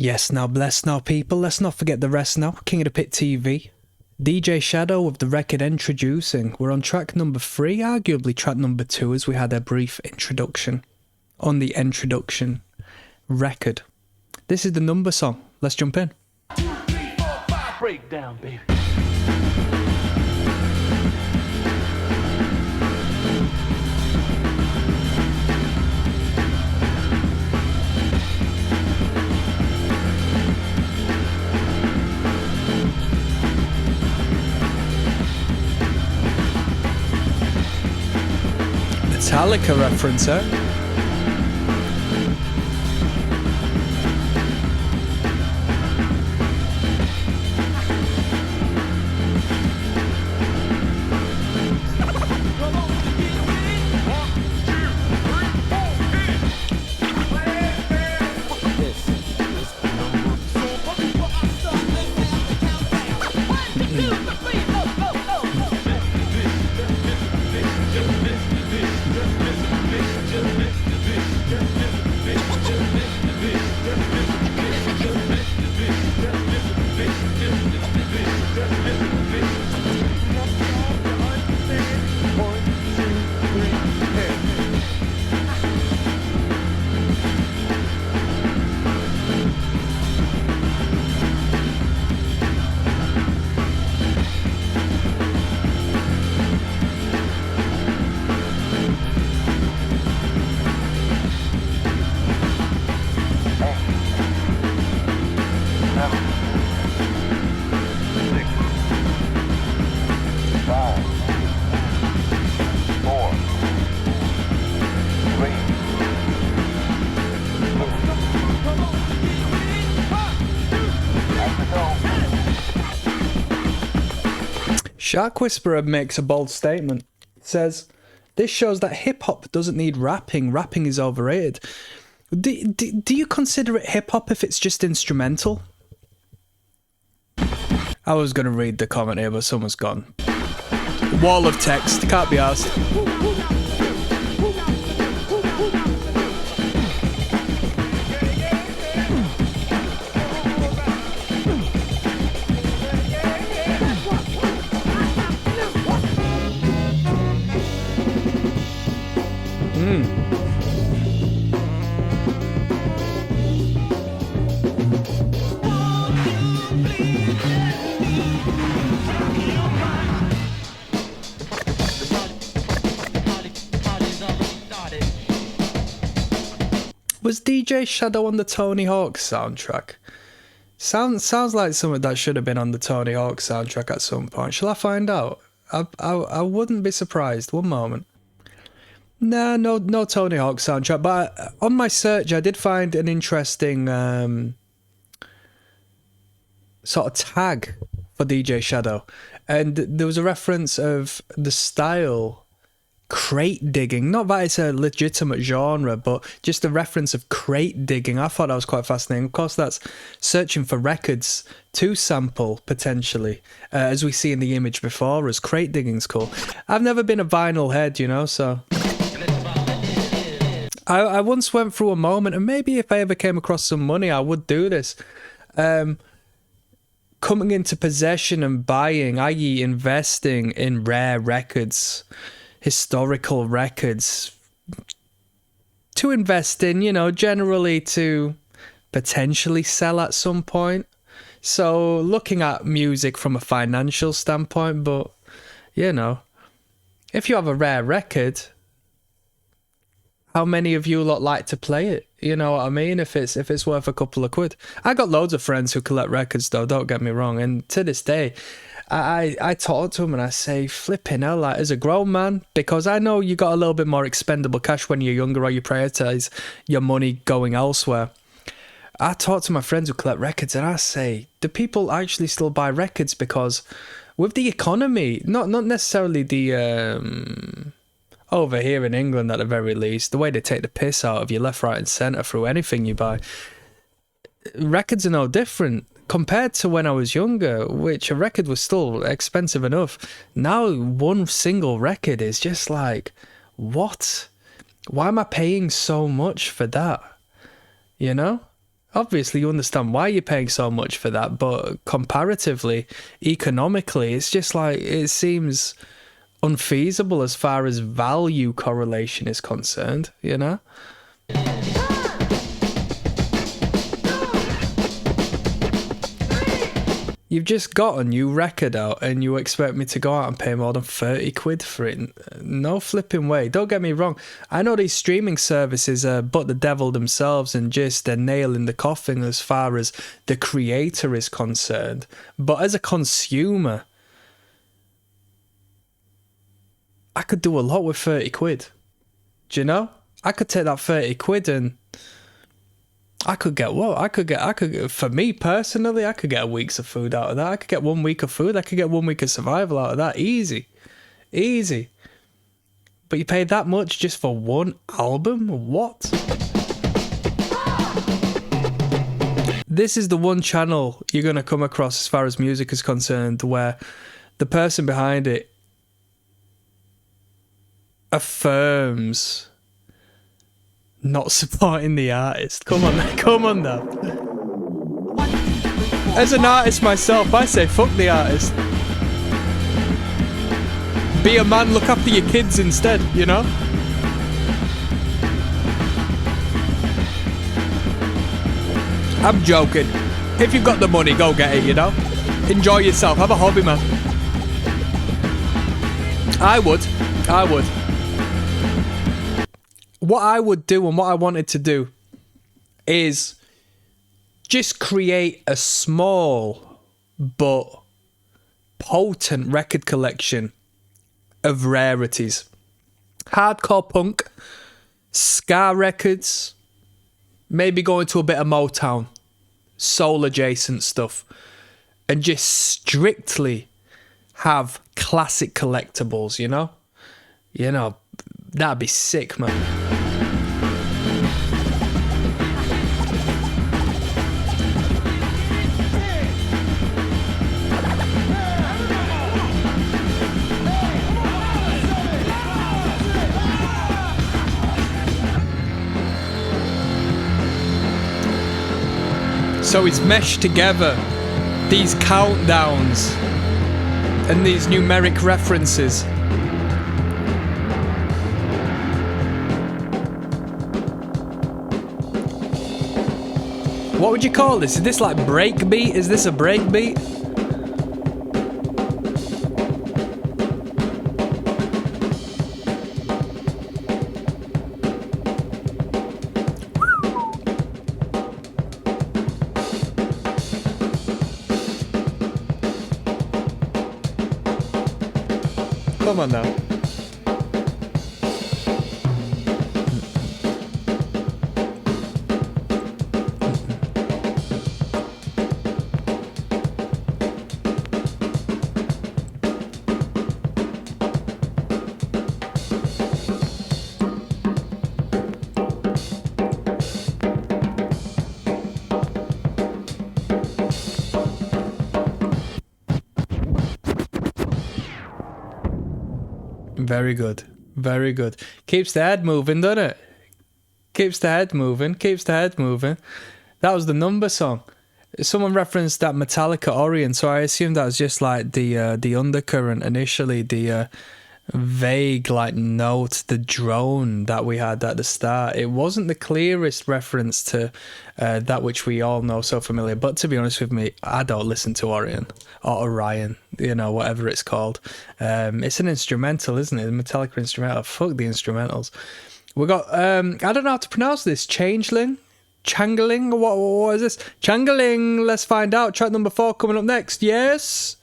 Yes, now bless now people, let's not forget the rest now. King of the Pit TV. DJ Shadow with the record Introducing. We're on track number 3, arguably track number 2 as we had a brief introduction on the introduction record. This is the number song. Let's jump in. 2, 3, 4, 5, breakdown, baby. Metallica reference, eh? Shark Whisperer makes a bold statement. It says, this shows that hip-hop doesn't need rapping. Rapping is overrated. Do you consider it hip-hop if it's just instrumental? I was going to read the comment here, but someone's gone. Wall of text. Can't be asked. Was DJ Shadow on the Tony Hawk soundtrack? Sounds like something that should have been on the Tony Hawk soundtrack at some point. Shall I find out? I wouldn't be surprised. One moment. Nah, no Tony Hawk soundtrack. But on my search, I did find an interesting sort of tag for DJ Shadow, and there was a reference of the style crate digging. Not that it's a legitimate genre, but just the reference of crate digging. I thought that was quite fascinating. Of course, that's searching for records to sample, potentially, as we see in the image before us. Crate digging's cool. I've never been a vinyl head, you know, so I once went through a moment, and maybe if I ever came across some money, I would do this. Coming into possession and buying, i.e. investing in rare records, historical records, to invest in, you know, generally to potentially sell at some point. So looking at music from a financial standpoint, but, you know, if you have a rare record, how many of you lot like to play it? You know what I mean? If it's worth a couple of quid. I got loads of friends who collect records though, don't get me wrong. And to this day, I talk to them and I say, flipping hell, like, as a grown man, because I know you got a little bit more expendable cash when you're younger, or you prioritize your money going elsewhere. I talk to my friends who collect records and I say, do people actually still buy records? Because with the economy, not necessarily the over here in England at the very least, the way they take the piss out of you left, right and centre through anything you buy, records are no different. Compared to when I was younger, which a record was still expensive enough, now one single record is just like, what? Why am I paying so much for that? You know? Obviously, you understand why you're paying so much for that, but comparatively, economically, it's just like, it seems unfeasible as far as value correlation is concerned, you know? You've just got a new record out and you expect me to go out and pay more than 30 quid for it? No flipping way. Don't get me wrong. I know these streaming services are but the devil themselves and just a nail in the coffin as far as the creator is concerned. But as a consumer, I could do a lot with 30 quid. Do you know? I could take that 30 quid and I could get what? I could get, for me personally, I could get a week's of food out of that. I could get 1 week of food. I could get 1 week of survival out of that. Easy. Easy. But you pay that much just for one album? What? This is the one channel you're going to come across as far as music is concerned where the person behind it affirms not supporting the artist. Come on now. As an artist myself, I say fuck the artist. Be a man, look after your kids instead, you know? I'm joking. If you've got the money, go get it, you know? Enjoy yourself, have a hobby, man. I would. What I would do and what I wanted to do is just create a small but potent record collection of rarities. Hardcore punk, ska records, maybe go into a bit of Motown, soul adjacent stuff, and just strictly have classic collectibles, you know? You know, that'd be sick, man. So it's meshed together these countdowns and these numeric references. What would you call this? Is this like breakbeat? Is this a breakbeat? Come on now. Very good. Very good. Keeps the head moving, doesn't it? Keeps the head moving. Keeps the head moving. That was the Number song. Someone referenced that Metallica Orient, so I assumed that was just like the undercurrent initially, the vague like note, the drone that we had at the start. It wasn't the clearest reference to that which we all know so familiar, but to be honest with me, I don't listen to Orient or Orion, you know, whatever it's called. It's an instrumental, isn't it? The Metallica instrumental. Fuck the instrumentals. We got I don't know how to pronounce this. Changeling, what is this? Changeling. Let's find out. Track number 4 coming up next. Yes.